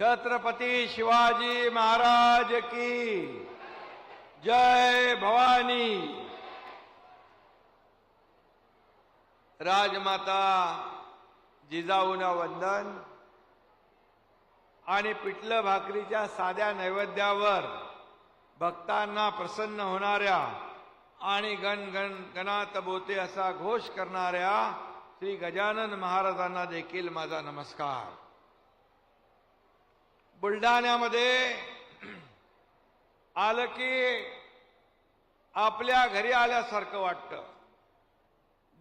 छत्रपती शिवाजी महाराज की जय भवानी। राजमाता जिजाऊना वंदन आणि पिठलं भाकरीच्या साध्या नैवेद्यावर भक्तांना प्रसन्न होणाऱ्या आणि गण गण गणात बोते असा घोष करणाऱ्या श्री गजानन महाराजांना देखील माझा नमस्कार। बुलढाण्यामध्ये आलं की आपल्या घरी आल्यासारखं वाटतं।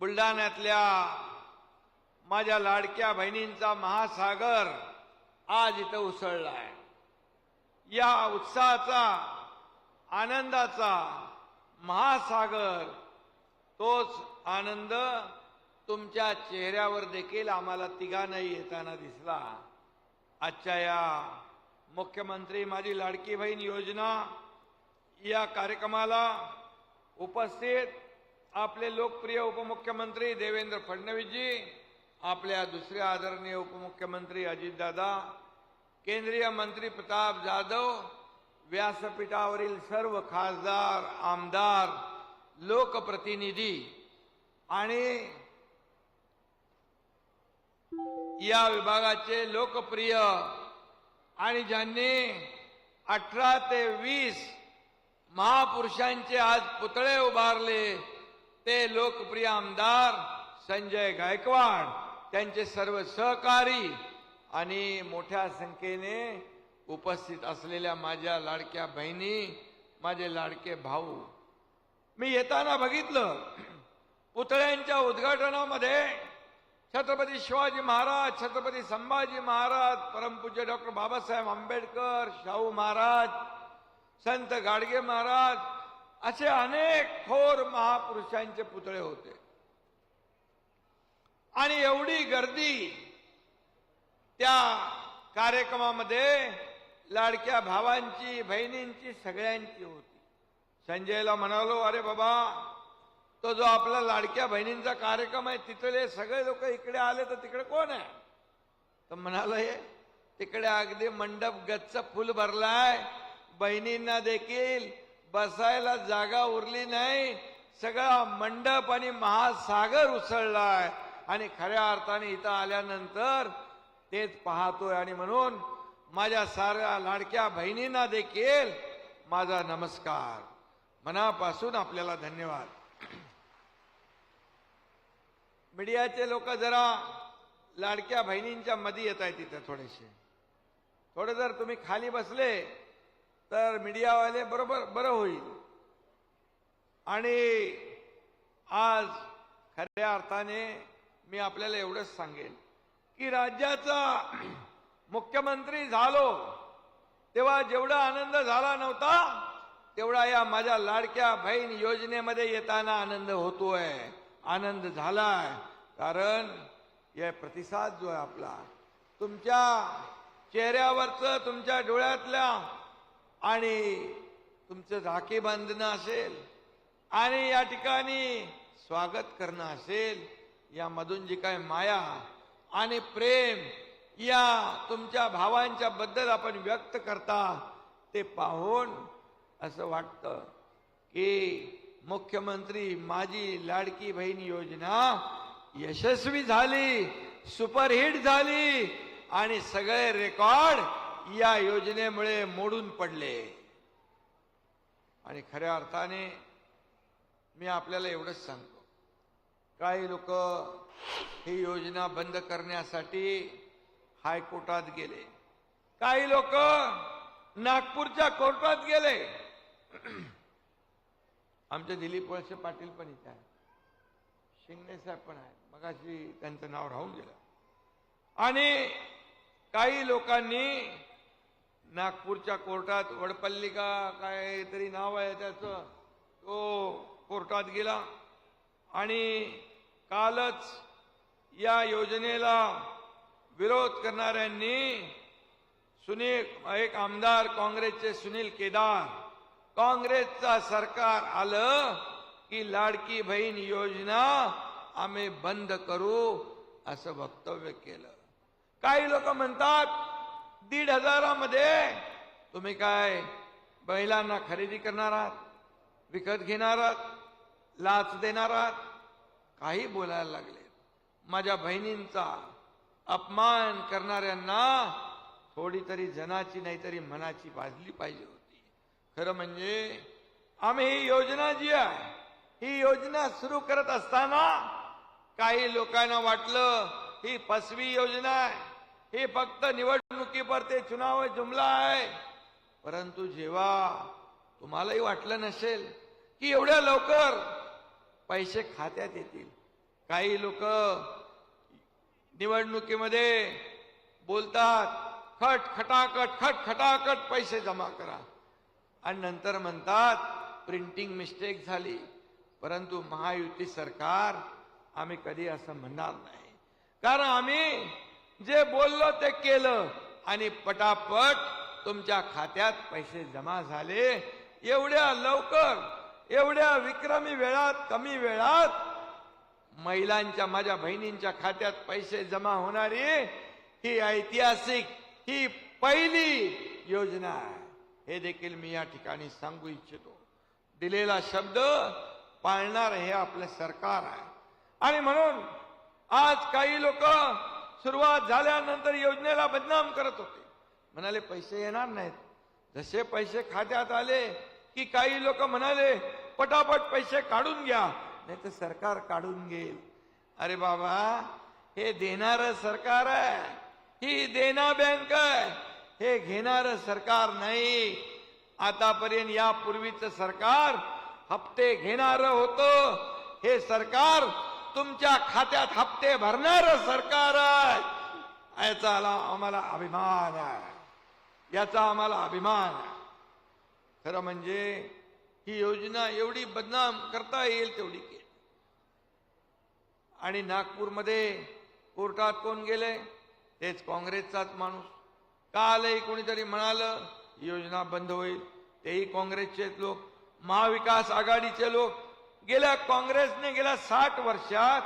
बुलढाण्यातल्या माझ्या लाडक्या बहिणींचा महासागर आज इथं उसळलाय। या उत्साहाचा आनंदाचा महासागर तोच आनंद तुमच्या चेहऱ्यावर देखील आम्हाला तिघांनाही येताना दिसला। आजच्या या मुख्यमंत्री माझी लाडकी बहीण योजना या कार्यक्रमाला उपस्थित आपले लोकप्रिय उपमुख्यमंत्री देवेंद्र फडणवीसजी, आपल्या दुसरे आदरणीय उपमुख्यमंत्री अजितदादा, केंद्रीय मंत्री प्रताप जाधव, व्यासपीठावरील सर्व खासदार, आमदार, लोकप्रतिनिधी आणि या विभागाचे लोकप्रिय आणि ज्यांनी 18 ते 20 महापुरुषांचे आज पुतळे उभारले ते लोकप्रिय आमदार संजय गायकवाड, त्यांचे सर्व सहकारी आणि मोठ्या संख्येने उपस्थित असलेल्या माझ्या लाडक्या बहिणी, माझे लाडके भाऊ, मी येताना बघितलं पुतळ्यांच्या उद्घाटनामध्ये छत्रपती शिवाजी महाराज, छत्रपती संभाजी महाराज, परमपूज्य डॉक्टर बाबासाहेब आंबेडकर, शाहू महाराज, संत गाडगे महाराज असे अनेक थोर महापुरुषांचे पुतळे होते। आणि एवढी गर्दी त्या कार्यक्रमामध्ये लाडक्या भावांची, बहिणींची, सगळ्यांची होती। संजयला म्हणालो, अरे बाबा, तो जो आपला लाडक्या बहिणींचा कार्यक्रम आहे तिथले सगळे लोक इकडे आले तर तिकडे कोण आहे? तर म्हणाला, हे तिकडे अगदी मंडप गच्च फुल भरलाय, बहिणींना देखील बसायला जागा उरली नाही, सगळा मंडप आणि महासागर उसळलाय आणि खऱ्या अर्थाने इथं आल्यानंतर तेच पाहतोय। आणि म्हणून माझ्या साऱ्या लाडक्या बहिणींना देखील माझा नमस्कार, मनापासून आपल्याला धन्यवाद। मीडियाचे लोक जरा लाडक्या बहिणींच्या मध्ये येत आहेत तिथे थोडे जर तुम्ही खाली बसले तर मीडियावाले बरं होईल। आणि आज खऱ्या अर्थाने मी आपल्याला एवढंच सांगेन की राज्याचा मुख्यमंत्री झालो तेव्हा जेवढा आनंद झाला नव्हता तेवढा या माझ्या लाडक्या बहीण योजनेमध्ये येताना आनंद होतोय, आनंद झालाय। कारण या प्रतिसाद जो आहे आपला, तुमच्या चेहऱ्यावरचं, तुमच्या डोळ्यातल्या आणि तुमचं राखी बांधणं असेल आणि या ठिकाणी स्वागत करणं असेल, यामधून जी काय माया आणि प्रेम या तुमच्या भावांच्या बद्दल आपण व्यक्त करता ते पाहून असं वाटतं की मुख्यमंत्री माझी लाडकी बहीण योजना यशस्वी झाली, सुपरहिट झाली आणि सगळे रेकॉर्ड या योजनेमुळे मोडून पडले। आणि खऱ्या अर्थाने मी आपल्याला एवढंच सांगतो, काही लोक ही योजना बंद करण्यासाठी हायकोर्टात गेले, काही लोक नागपूरच्या कोर्टात गेले। आमचे दिलीप वळसे पाटील पण इथे आहेत, शिंगणे साहेब पण आहेत, मगाशी त्यांचं नाव राहून गेलं। आणि काही लोकांनी नागपूरच्या कोर्टात, वडपल्ली का काहीतरी नाव आहे त्याचं, तो कोर्टात गेला। आणि कालच या योजनेला विरोध करणाऱ्यांनी एक आमदार काँग्रेसचे सुनील केदार, काँग्रेसचा सरकार आलं की लाडकी बहीण योजना आम्ही बंद करू असं वक्तव्य केलं। काही लोक म्हणतात 1,500 तुम्ही काय बैलांना खरेदी करणार आहात, विकत घेणार आहात, लाच देणार आहात? काही बोलायला लागले. माझ्या बहिणींचा अपमान करणाऱ्यांना थोडी तरी जनाची नाही तरी मनाची भाजली पाहिजे होती. खरं म्हणजे आम्ही ही योजना जी आहे, ही योजना सुरू करत असताना काही लोकांना वाटलं ही फसवी योजना आहे, हे फक्त निवडणुकीपुरते चुनाव जुमला आहे. परंतु जेव्हा तुम्हालाही वाटलं नसेल की एवढ्या लवकर पैसे खात्यात येतील, काही लोक निवडणुकीमध्ये बोलतात खटाखट पैसे जमा करा आणि नंतर म्हणतात प्रिंटिंग मिस्टेक झाली. परंतु महायुती सरकार आम्ही कधी असं म्हणणार नाही, कारण आम्ही जे बोललो ते केलं आणि पटापट तुमच्या खात्यात पैसे जमा झाले. एवढ्या लवकर, एवढ्या विक्रमी वेळात, कमी वेळात महिलांच्या, माझ्या बहिणींच्या खात्यात पैसे जमा होणारी ही ऐतिहासिक, ही पहिली योजना आहे. हे देखील मी या ठिकाणी सांगू इच्छितो. दिलेला शब्द पाळणार हे आपलं सरकार आहे. आणि म्हणून आज काही लोक सुरुवात झाल्यानंतर योजनेला बदनाम करत होते, म्हणाले पैसे येणार नाहीत. जसे पैसे खात्यात आले की काही लोक म्हणाले पटापट पैसे काढून घ्या, नाही तर सरकार काढून घेईल. अरे बाबा, हे देणारं सरकार आहे, ही देना बँक आहे, हे घेणारं सरकार नाही. आतापर्यंत यापूर्वीचं सरकार हप्ते घेणारं होतं, हे सरकार तुमच्या खात्यात हप्ते भरणारं सरकार आहे. याचा आम्हाला अभिमान आहे, याचा आम्हाला अभिमान आहे. खरं म्हणजे ही योजना एवढी बदनाम करता येईल तेवढी केली. आणि नागपूरमध्ये कोर्टात कोण गेले? तेच काँग्रेसचाच माणूस. कालही कोणीतरी म्हणालं योजना बंद होईल, तेही काँग्रेसचे लोक, महाविकास आघाडीचे लोक. काँग्रेसने गेल्या 60 वर्षात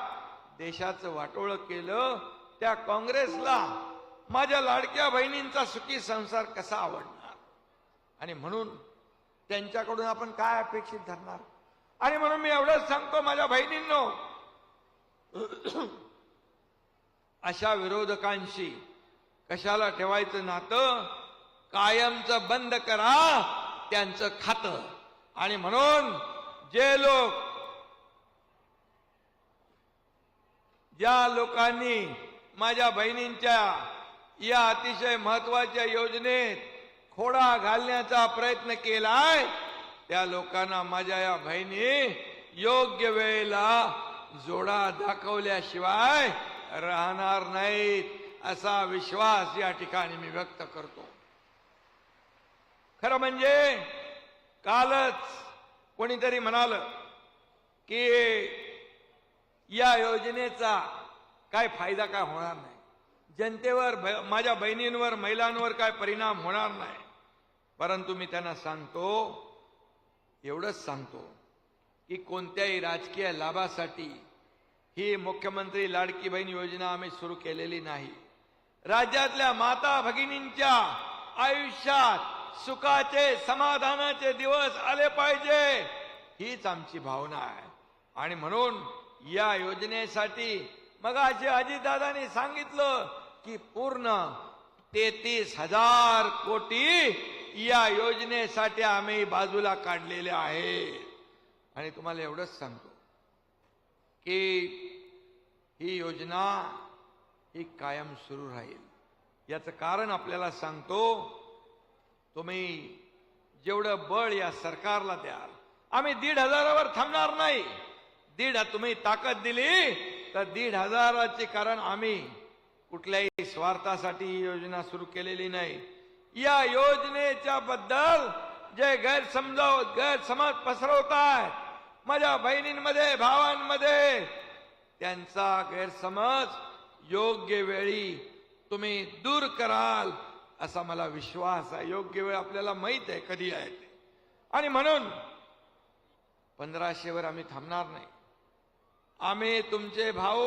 देशाचं वाटोळं केलं. त्या काँग्रेसला माझ्या लाडक्या बहिणींचा सुखी संसार कसा आवडणार? आणि म्हणून त्यांच्याकडून आपण काय अपेक्षित धरणार? आणि म्हणून मी एवढंच सांगतो माझ्या बहिणींनो, अशा विरोधकांशी कशाला ठेवायचं नातं? कायमचं बंद करा त्यांचं खातं. आणि म्हणून ज्या लोकांनी माझ्या बहिणींच्या या अतिशय महत्वाच्या योजनेत खोडा घालण्याचा प्रयत्न केलाय, त्या लोकांना माझ्या या बहिणी योग्य वेळेला जोडा दाखवल्याशिवाय राहणार नाहीत, असा विश्वास या ठिकाणी मी व्यक्त करतो. खरं म्हणजे कालच कोणीतरी म्हणालं की या योजनेचा काय फायदा काय होणार नाही, जनतेवर, माझ्या बहिणींवर, महिलांवर काय परिणाम होणार नाही. परंतु मी त्यांना सांगतो, एवढंच सांगतो की कोणत्याही राजकीय लाभासाठी ही मुख्यमंत्री लाडकी बहीण योजना आम्ही सुरू केलेली नाही. राज्यातल्या माता भगिनींच्या आयुष्यात सुखाचे, समाधानाचे दिवस आले पाहिजे, हीच आमची भावना आहे. आणि म्हणून या योजनेसाठी मगाशी अजितदादांनी सांगितलं की पूर्ण 33,000 कोटी या योजनेसाठी आम्ही बाजूला काढलेले आहे. आणि तुम्हाला एवढंच सांगतो की ही योजना ही कायम सुरू राहील. याचं कारण आपल्याला सांगतो, तुम्ही जेवढं बळ या सरकारला द्याल, आम्ही 1,500वर थांबणार नाही. तुम्ही ताकद दिली तर 1,500ची, कारण आम्ही कुठल्याही स्वार्थासाठी ही योजना सुरू केलेली नाही. या योजनेच्या बद्दल जे गैरसमज पसरवतायत माझ्या बहिणींमध्ये, भावांमध्ये, त्यांचा गैरसमज योग्य वेळी तुम्ही दूर कराल असा मला विश्वास आहे. योग्य वेळ आपल्याला माहित आहे कधी आहे ते. आणि म्हणून 1500वर आम्ही थांबणार नाही. आम्ही तुमचे भाऊ,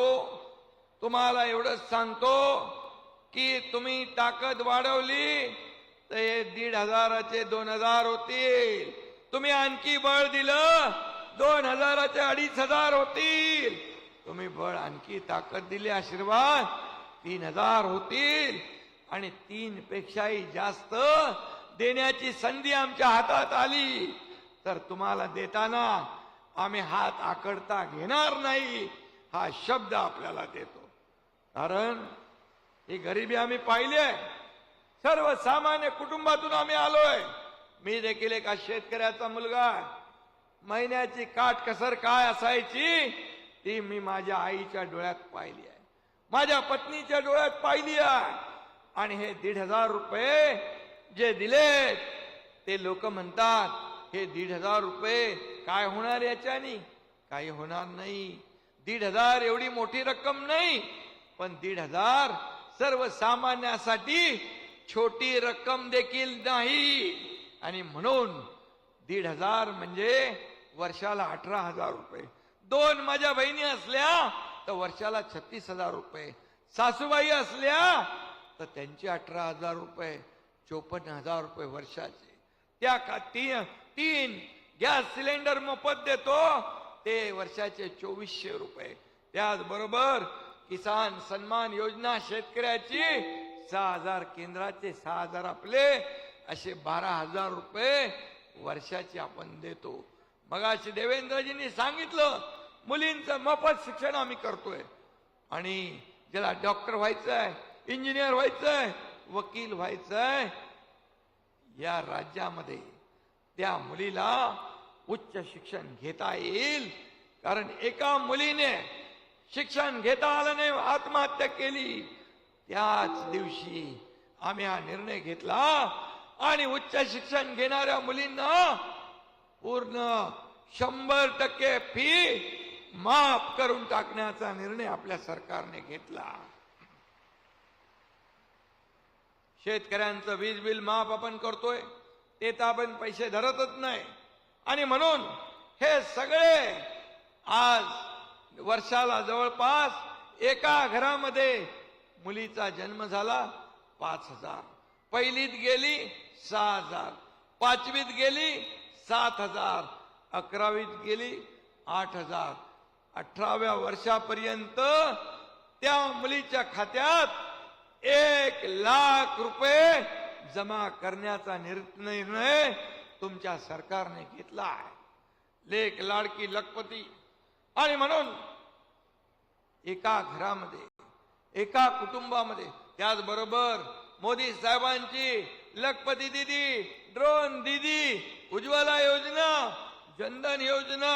तुम्हाला एवढंच सांगतो की तुम्ही ताकद वाढवली तर हे 1,500चे 2,000 होतील. तुम्ही आणखी बळ दिलं 2,000चे 2,500 होतील. तुम्ही बळ आणखी ताकद दिली आशीर्वाद 3,000 होतील. आणि 3 पेक्षाही जास्त देण्याची संधी आमच्या हातात आली तर तुम्हाला देताना आम्ही हात आकडता घेणार नाही हा शब्द आपल्याला देतो. कारण ही गरिबी आम्ही पाहिली आहे. सर्वसामान्य कुटुंबातून आम्ही आलोय. मी देखील एका शेतकऱ्याचा मुलगा आहे. महिन्याची काटकसर काय असायची ती मी माझ्या आईच्या डोळ्यात पाहिली आहे, माझ्या पत्नीच्या डोळ्यात पाहिली आहे. आणि हे 1,500 रुपये जे दिलेत ते लोक म्हणतात हे 1,500 रुपये काय होणार याच्यानी? काही होणार नाही. 1,500 एवढी मोठी रक्कम नाही, पण 1,500 सर्वसामान्यासाठी छोटी रक्कम देखील नाही. आणि म्हणून 1,500 म्हणजे वर्षाला 18,000 रुपये. 2 माझ्या बहिणी असल्या तर वर्षाला 36,000 रुपये. सासूबाई असल्या तर त्यांचे 18,000 रुपये, 54,000 रुपये वर्षाचे. त्या 3 गॅस सिलेंडर मोफत देतो ते वर्षाचे 2,400 रुपये. त्याचबरोबर किसान सन्मान योजना शेतकऱ्याची 6,000 केंद्राचे 6,000 आपले असे 12,000 रुपये वर्षाचे आपण देतो. मगाशी देवेंद्रजींनी सांगितलं मुलींचं मोफत शिक्षण आम्ही करतोय. आणि ज्याला डॉक्टर व्हायचंय, इंजिनियर व्हायचंय, वकील व्हायचंय या राज्यामध्ये त्या मुलीला उच्च शिक्षण घेता येईल. कारण एका मुलीने शिक्षण घेता आलं नाही, आत्महत्या केली. त्याच दिवशी आम्ही हा निर्णय घेतला आणि उच्च शिक्षण घेणाऱ्या मुलींना पूर्ण 100% फी माफ करून टाकण्याचा निर्णय आपल्या सरकारने घेतला. शेतकऱ्यांचं वीज बिल माफ आपण करतोय ते तर आपण पैसे धरतच नाही. आणि म्हणून हे सगळे आज वर्षाला जवळपास एका घरामध्ये मुलीचा जन्म झाला 5,000, पहिलीत गेली 6,000, 5वीत गेली 7,000, 11वीत गेली 8,000. 18व्या वर्षापर्यंत त्या मुलीच्या खात्यात 1,00,000 रुपये जमा करण्याचा निर्णय तुमच्या सरकारने घेतला आहे. लेक लाडकी लखपती. आणि म्हणून एका घरामध्ये एका कुटुंबामध्ये त्याचबरोबर मोदी साहेबांची लखपती दीदी, ड्रोन दीदी, उज्ज्वला योजना, जनधन योजना,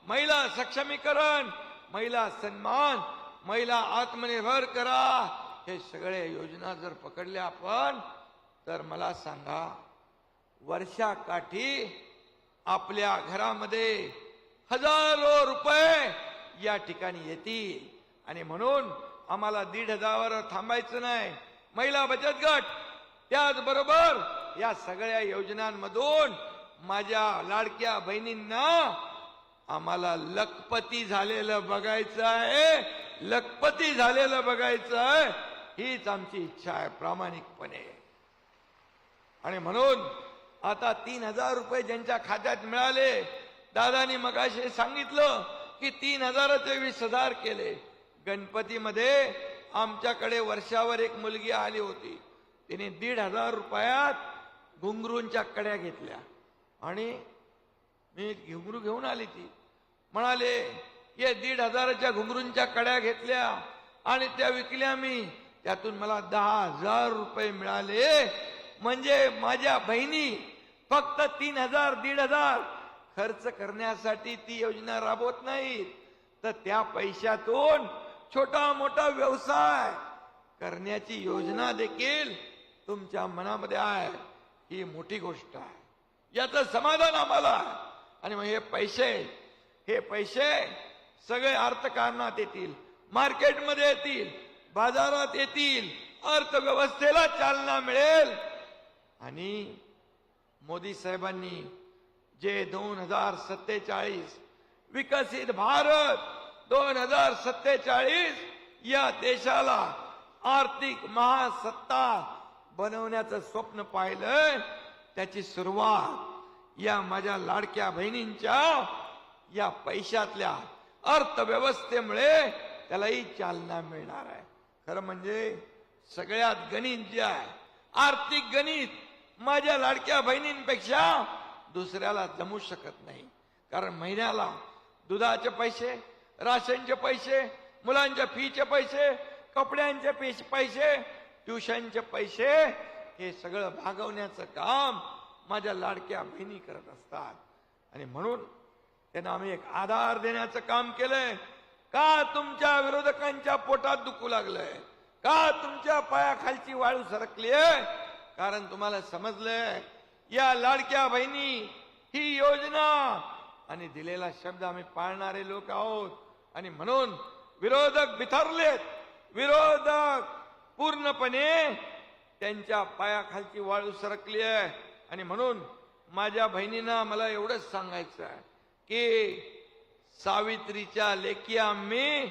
महिला सक्षमीकरण, महिला सन्मान, महिला आत्मनिर्भर करा, हे सगळे योजना जर पकडल्या आपण तर मला सांगा वर्षाकाठी आपल्या घरामध्ये हजारो रुपये या ठिकाणी येतील. आणि म्हणून आम्हाला 1,500 थांबायचं नाही. महिला बचत गट त्याचबरोबर या सगळ्या योजनांमधून माझ्या लाडक्या बहिणींना आम्हाला लखपती झालेलं बघायचं आहे, लखपती झालेलं बघायचं आहे. हीच आमची इच्छा आहे प्रामाणिकपणे. आणि म्हणून आता 3,000 रुपये ज्यांच्या खात्यात मिळाले, दादानी मगाशी सांगितलं की 3,000चे 20,000 केले. गणपतीमध्ये आमच्याकडे वर्षावर एक मुलगी आली होती. तिने 1,500 रुपयात घुंगरूंच्या कड्या घेतल्या आणि मी घुंगरू घेऊन आली. ती म्हणाले ये 1,500च्या घुंगरूंच्या कड्या घेतल्या आणि त्या विकल्या मी, त्यातून मला 10,000 रुपये मिळाले. म्हणजे माझ्या बहिणी फक्त 3,000 1,500 खर्च करण्यासाठी ती योजना राबवत नाही, तर त्या पैशातून छोटा मोठा व्यवसाय करण्याची योजना देखील तुमच्या मनामध्ये आहे. ही मोठी गोष्ट आहे, याचं समाधान आम्हाला आहे. आणि मग हे पैसे सगळे अर्थकारणात येतील, मार्केटमध्ये येतील, बाजारात येतील, अर्थव्यवस्थेला चालना मिळेल. आणि मोदी साहेबांनी जे 2047 विकसित भारत 2047 या देशाला आर्थिक महासत्ता बनवण्याचं स्वप्न पाहिलंय, त्याची सुरुवात या माझ्या लाडक्या बहिणींच्या या पैशातल्या अर्थव्यवस्थेमुळे त्यालाही चालना मिळणार आहे. खरं म्हणजे सगळ्यात गणित जे आहे, आर्थिक गणित, माझ्या लाडक्या बहिणींपेक्षा दुसऱ्याला जमू शकत नाही. कारण महिन्याला दुधाचे पैसे, राशनचे पैसे, मुलांच्या फीचे पैसे, कपड्यांचे पैसे, ट्युशनचे पैसे, हे सगळं भागवण्याचं काम माझ्या लाडक्या बहिणी करत असतात. आणि म्हणून त्यांना आम्ही एक आधार देण्याचं काम केलंय. का तुमच्या विरोधकांच्या पोटात दुखू लागलंय? का तुमच्या पायाखालची वाळू सरकलीये? कारण तुम्हाला समजलंय या लाडक्या बहिणी ही योजना आणि दिलेला शब्द आम्ही पाळणारे लोक आहोत. आणि म्हणून विरोधक बिथरलेत, विरोधक पूर्णपणे त्यांच्या पायाखालची वाळू सरकली आहे. आणि म्हणून माझ्या बहिणींना मला एवढंच सांगायचं आहे की सावित्रीच्या लेकी आम्ही,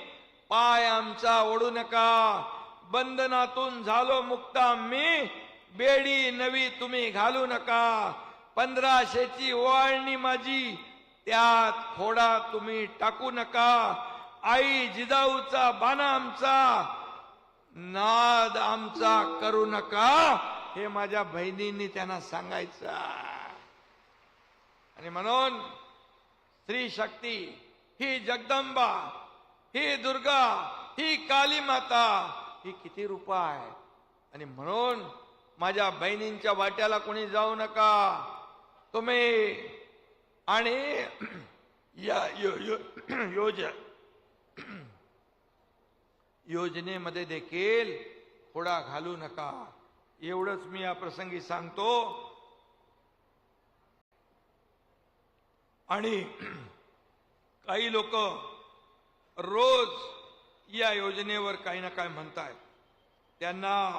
पाय आमचा ओढू नका, बंधनातून झालो मुक्त आम्ही, बेडी नवी तुम्ही घालू नका, 1500ची ओवाळणी माझी, त्यात खोडा तुम्ही टाकू नका, आई जिजाऊचा बाणा आमचा, नाद आमचा करू नका, हे माझ्या बहिणींनी त्यांना सांगायचं. आणि म्हणून स्त्री शक्ती ही जगदंबा, ही दुर्गा, ही काली माता, ही किती रूप आहे. आणि म्हणून माझ्या बहिणींच्या वाट्याला कोणी जाऊ नका तुम्ही. आणि या योजनेमध्ये देखील खोडा घालू नका, एवढंच मी या प्रसंगी सांगतो. आणि काही लोक रोज या योजनेवर काही ना काय म्हणतायत. त्यांना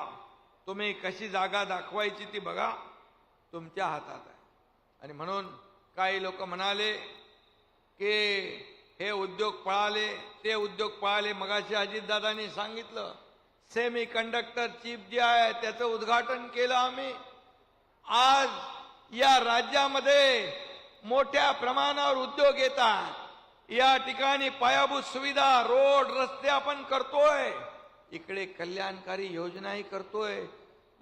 तुम्ही कशी जागा दाखवायची ती बघा, तुमच्या हातात आहे. आणि म्हणून काही लोक म्हणाले की हे उद्योग पळाले, ते उद्योग पळाले. मगाशी अजितदादांनी सांगितलं, सेमी कंडक्टर चिप जे आहे त्याचं उद्घाटन केलं आम्ही. आज या राज्यामध्ये मोठ्या प्रमाणावर उद्योग येतात. या ठिकाणी पायाभूत सुविधा, रोड, रस्ते आपण करतोय, इकडे कल्याणकारी योजनाही करतोय.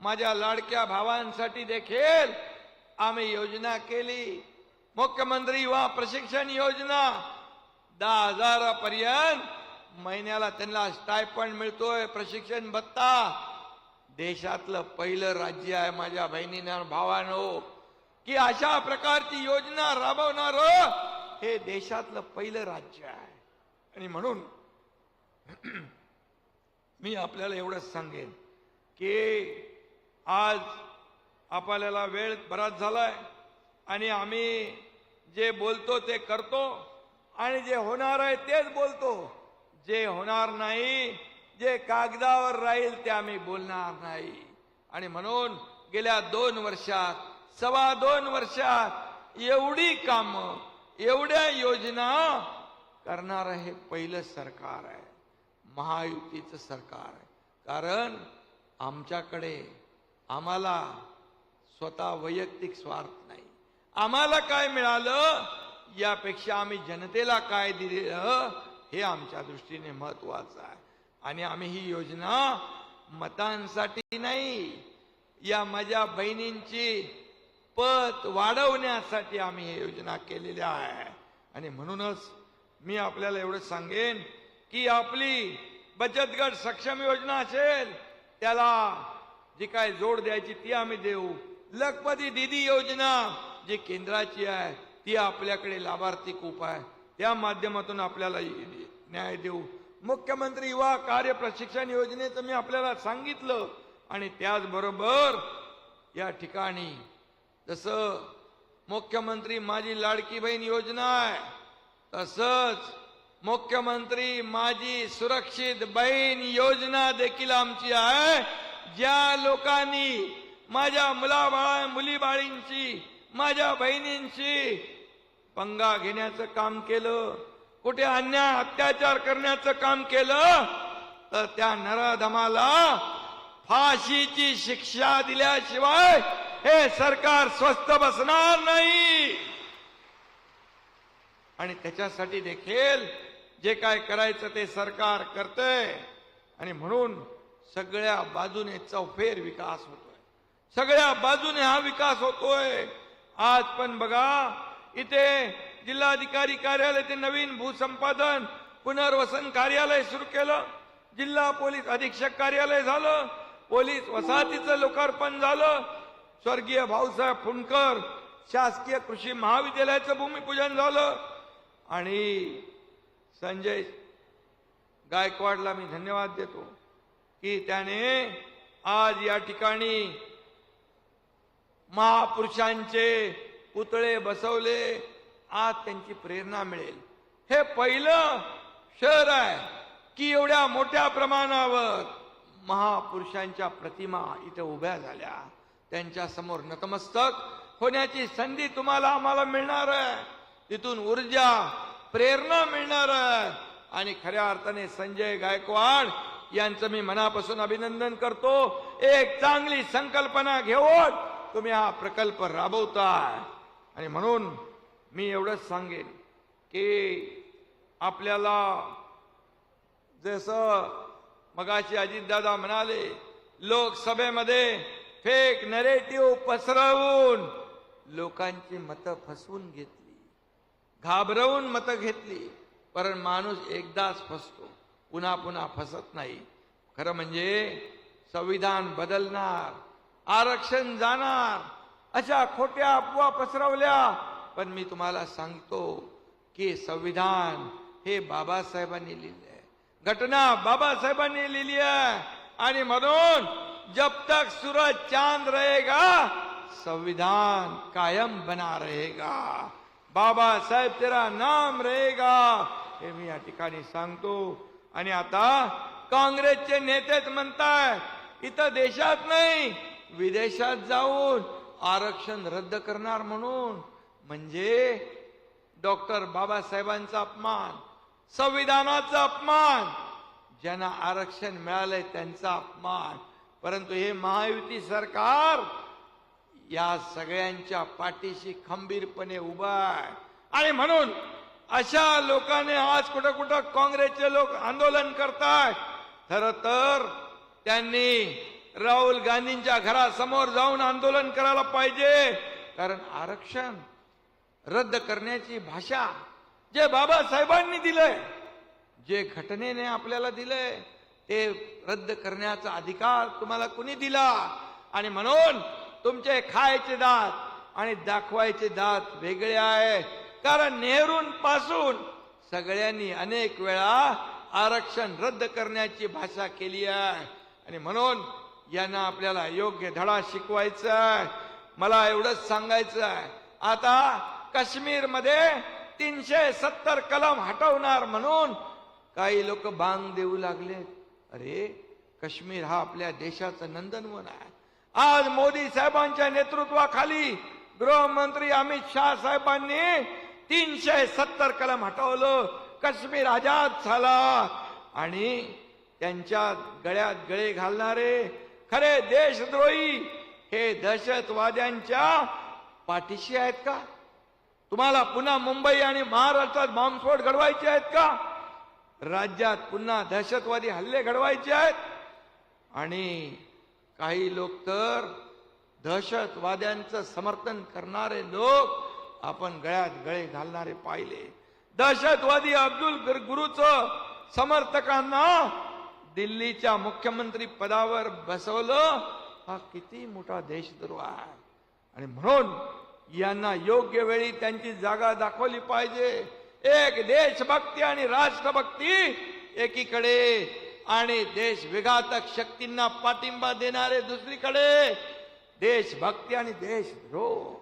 माझ्या लाडक्या भावांसाठी देखील आम्ही योजना केली. मुख्यमंत्री युवा प्रशिक्षण योजना, 10,000 पर्यंत महिन्याला त्यांना स्टायपंड मिळतोय, प्रशिक्षण भत्ता. देशातलं पहिलं राज्य आहे माझ्या बहिणींना भावांनो की अशा प्रकारची योजना राबवणार हे देशातलं पहिलं राज्य आहे. आणि म्हणून मी आपल्याला एवढंच सांगेन की आज आपल्याला वेळ बराच झालाय आणि आम्ही जे बोलतो ते करतो आणि जे होणार आहे तेच बोलतो. जे होणार नाही, जे कागदावर राहील ते आम्ही बोलणार नाही. आणि म्हणून गेल्या 2 वर्षात, 2.25 वर्षात एवढी कामं, एवढ्या योजना करणारं हे पहिलं सरकार आहे, महायुतीचं सरकार आहे. कारण आमच्याकडे आम्हाला स्वतः वैयक्तिक स्वार्थ नाही. आम्हाला काय मिळालं यापेक्षा आम्ही जनतेला काय दिलं हे आमच्या दृष्टीने महत्वाचं आहे. आणि आम्ही ही योजना मतांसाठी नाही, या माझ्या बहिणींची पत वाढवण्यासाठी आम्ही ही योजना केलेली आहे. आणि म्हणूनच मी आपल्याला एवढं सांगेन की आपली बचत गट सक्षम योजना असेल त्याला जी काय जोड द्यायची ती आम्ही देऊ. लखपती दीदी योजना जी केंद्राची आहे ती आपल्याकडे लाभार्थी खूप आहे, त्या माध्यमातून आपल्याला न्याय देऊ. मुख्यमंत्री युवा कार्य प्रशिक्षण योजनेचं मी आपल्याला सांगितलं. आणि त्याचबरोबर या ठिकाणी जसं मुख्यमंत्री माझी लाडकी बहीण योजना आहे, तसंच मुख्यमंत्री माझी सुरक्षित बहीण योजना देखील आमची आहे. ज्या लोकांनी माझ्या मुलीबाळींची, माझ्या बहिणींची पंगा घेण्याचं काम केलं, कुठे अन्याय अत्याचार करण्याचं काम केलं, तर त्या नराधमाला फाशीची शिक्षा दिल्याशिवाय हे सरकार स्वस्थ बसणार नाही. आणि त्याच्यासाठी देखील जे काय करायचं ते सरकार करतंय. आणि म्हणून सगळ्या बाजूने चौफेर विकास होतोय, सगळ्या बाजूने हा विकास होतोय. आज पण बघा, इथे जिल्हाधिकारी कार्यालय ते नवीन भूसंपादन पुनर्वसन कार्यालय सुरू केलं, जिल्हा पोलीस अधीक्षक कार्यालय झालं, पोलीस वसाहतीचं लोकार्पण झालं, स्वर्गीय भाऊसाहेब फुंडकर शासकीय कृषी महाविद्यालयाचं भूमिपूजन झालं. आणि संजय गायकवाडला मी धन्यवाद देतो की त्याने आज या ठिकाणी महापुरुषांचे पुतळे बसवले. आज त्यांची प्रेरणा मिळेल. हे पहिलं शहर आहे की एवढ्या मोठ्या प्रमाणावर महापुरुषांच्या प्रतिमा इथे उभ्या झाल्या. त्यांच्या समोर नतमस्तक होण्याची संधी तुम्हाला आम्हाला मिळणार आहे. तिथून ऊर्जा प्रेरणा मिळणार आहे. आणि खऱ्या अर्थाने संजय गायकवाड यांचं मी मनापासून अभिनंदन करतो. एक चांगली संकल्पना घेऊन तुम्ही हा प्रकल्प राबवताय. आणि म्हणून मी एवढंच सांगेन की आपल्याला जसं मगाशी अजितदादा म्हणाले, लोकसभेमध्ये फेक नरेटिव्ह पसरवून लोकांची मतं फसवून घेतली, घाबरवून मतं घेतली. पण माणूस एकदाच फसतो, पुन्हा पुन्हा फसत नाही. खरं म्हणजे संविधान बदलणार, आरक्षण जाणार, अशा खोट्या अफवा पसरवल्या. पण मी तुम्हाला सांगतो की संविधान हे बाबासाहेबांनी लिहिले आहे, घटना बाबासाहेबांनी लिहिली आहे. आणि म्हणून जब तक सूरज चांद रहेगा संविधान कायम बना रहेगा, बाबा साहेब तेरा नाम रहेगा, हे मी या ठिकाणी सांगतो. आणि आता काँग्रेसचे नेतेच म्हणतायत इथं देशात नाही विदेशात जाऊन आरक्षण रद्द करणार म्हणून. म्हणजे डॉक्टर बाबासाहेबांचा अपमान, संविधानाचा अपमान, ज्यांना आरक्षण मिळालंय त्यांचा अपमान. परंतु हे महायुती सरकार या सगळ्यांच्या पाठीशी खंबीरपणे उभा आहे. आणि म्हणून अशा लोकांनी आज कुठं कुठं काँग्रेसचे लोक आंदोलन करतायत. खरं तर त्यांनी राहुल गांधींच्या घरासमोर जाऊन आंदोलन करायला पाहिजे. कारण आरक्षण रद्द करण्याची भाषा जे बाबासाहेबांनी दिलंय, जे घटनेने आपल्याला दिलंय, ते रद्द करण्याचा अधिकार तुम्हाला कुणी दिला. आणि म्हणून तुमचे खायचे दात आणि दाखवायचे दात वेगळे आहेत. कारण नेहरूंपासून सगळ्यांनी अनेक वेळा आरक्षण रद्द करण्याची भाषा केली आहे. आणि म्हणून यांना आपल्याला योग्य धडा शिकवायचा आहे. मला एवढंच सांगायचं आहे, आता काश्मीरमध्ये 370 कलम हटवणार म्हणून काही लोक बांग देऊ लागले. अरे काश्मीर हा आपल्या देशाचं नंदनवन आहे. आज मोदी साहेबांच्या नेतृत्वाखाली गृहमंत्री अमित शाह साहेबांनी 370 कलम हटवलं, काश्मीर आजाद झाला. आणि त्यांच्या गळ्यात गळे घालणारे खरे देशद्रोही हे दहशतवाद्यांच्या पाठीशी आहेत का? तुम्हाला पुन्हा मुंबई आणि महाराष्ट्रात बॉम्बस्फोट घडवायचे आहेत का? राज्यात पुन्हा दहशतवादी हल्ले घडवायचे आहेत? आणि काही लोक तर दहशतवाद्यांचं समर्थन करणारे लोक आपण गळ्यात गळे घालणारे पाहिले. दहशतवादी अब्दुल गुरुचं समर्थकांना दिल्लीच्या मुख्यमंत्री पदावर बसवलं. हा किती मोठा देशद्रोह आहे. आणि म्हणून यांना योग्य वेळी त्यांची जागा दाखवली पाहिजे. एक देशभक्ती आणि राष्ट्रभक्ती एकीकडे आणि देश विघातक शक्तींना पाठिंबा देणारे दुसरीकडे. देशभक्ती आणि देशद्रोह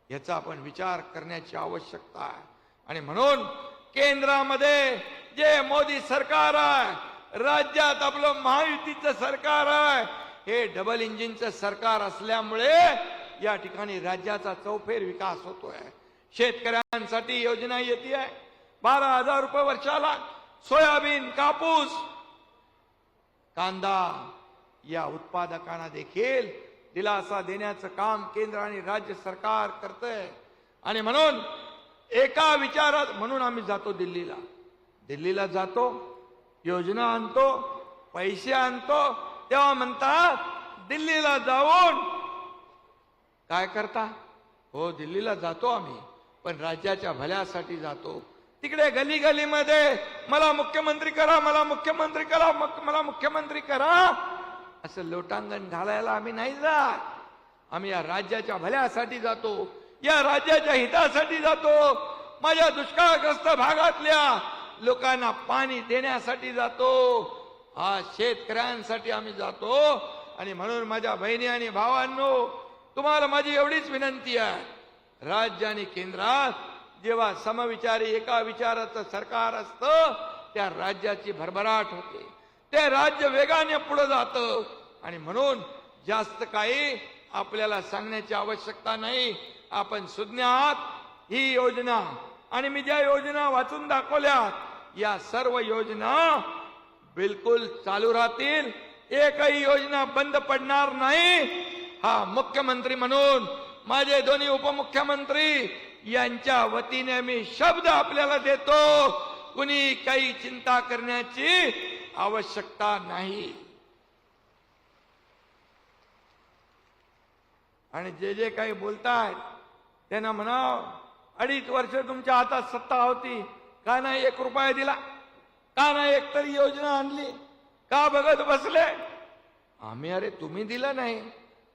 याचा आपण विचार करण्याची आवश्यकता आहे. आणि म्हणून केंद्रामध्ये जे मोदी सरकार आहे, राज्यात आपलं महायुतीचं सरकार आहे, हे डबल इंजिनचं सरकार असल्यामुळे या ठिकाणी राज्याचा चौफेर विकास होतोय. शेतकऱ्यांसाठी योजना येते आहे, 12,000 रुपये वर्षाला. सोयाबीन, कापूस कांदा या उत्पादकांना देखील दिलासा देण्याचं काम केंद्र आणि राज्य सरकार करतंय. आणि म्हणून एका विचारात म्हणून आम्ही जातो दिल्लीला जातो, योजना आणतो, पैसे आणतो, तेव्हा म्हणतात दिल्लीला जाऊन काय करता? हो, दिल्लीला जातो आम्ही, पण राज्याच्या भल्यासाठी जातो. तिकडे गली गलीमध्ये मला मुख्यमंत्री करा, मला मुख्यमंत्री करा, मला मुख्यमंत्री करा असं लोटांगण घालायला आम्ही नाही जात. आम्ही या राज्याच्या भल्यासाठी जातो, या राज्याच्या हितासाठी जातो. माझ्या दुष्काळग्रस्त भागातल्या लोकांना पाणी देण्यासाठी जातो. हा शेतकऱ्यांसाठी आम्ही जातो. आणि म्हणून माझ्या बहिणी आणि भावांनो, तुम्हाला माझी एवढीच विनंती आहे, राज्य आणि केंद्रात जेव्हा समविचारी एका विचाराचं सरकार असतं त्या राज्याची भरभराट होते, ते राज्य वेगाने पुढे जातं. आणि म्हणून जास्त काही आपल्याला सांगण्याची आवश्यकता नाही. आपण सुज्ञ आहात. ही योजना आणि मी ज्या योजना वाचून दाखवल्या या सर्व योजना बिलकुल चालू राहतील. एकही योजना बंद पडणार नाही. हा मुख्यमंत्री म्हणून माझे दोन्ही उपमुख्यमंत्री यांच्या वतीने मी शब्द आपल्याला देतो, कुणी काही चिंता करण्याची आवश्यकता नाही. आणि जे काही बोलतायत त्यांना म्हणाव, 2.5 वर्ष तुमच्या हातात सत्ता होती, का नाही 1 रुपया दिला? का नाही एक तरी योजना आणली? का बघत बसले? आम्ही अरे तुम्ही दिलं नाही,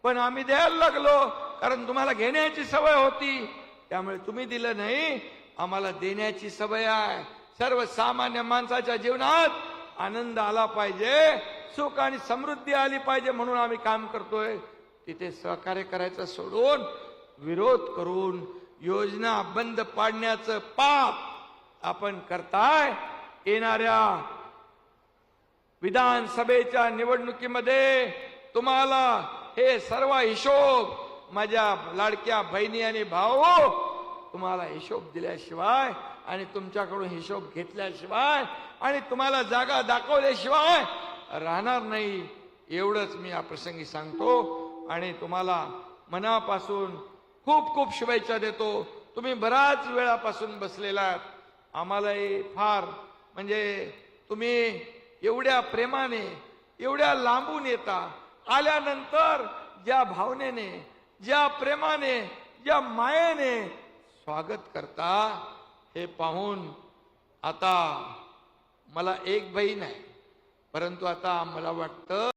पण आम्ही द्यायला लागलो, कारण तुम्हाला घेण्याची सवय होती, त्यामुळे तुम्ही दिलं नाही. आम्हाला देण्याची सवय आहे. सर्वसामान्य माणसाच्या जीवनात आनंद आला पाहिजे, सुख आणि समृद्धी आली पाहिजे, म्हणून आम्ही काम करतोय. तिथे सहकार्य करायचं सोडून विरोध करून योजना बंद पाडण्याचं पाप आपण करताय. येणाऱ्या विधानसभेच्या निवडणुकीमध्ये तुम्हाला हे सर्व हिशोब, माझ्या लाडक्या बहिणी आणि भाऊ, तुम्हाला हिशोब दिल्याशिवाय आणि तुमच्याकडून हिशोब घेतल्याशिवाय आणि तुम्हाला जागा दाखवल्याशिवाय राहणार नाही. एवढंच मी या प्रसंगी सांगतो. आणि तुम्हाला मनापासून खूप खूप शुभेच्छा देतो. तुम्ही बराच वेळापासून बसलेला आहात. आम्हालाही फार म्हणजे तुम्ही एवढ्या प्रेमाने, एवढ्या लांबून येता, आल्यानंतर ज्या भावनेने, ज्या प्रेमाने, ज्या मायेने स्वागत करता, हे पाहून आता मला एक बहीण आहे, परंतु आता मला वाटतं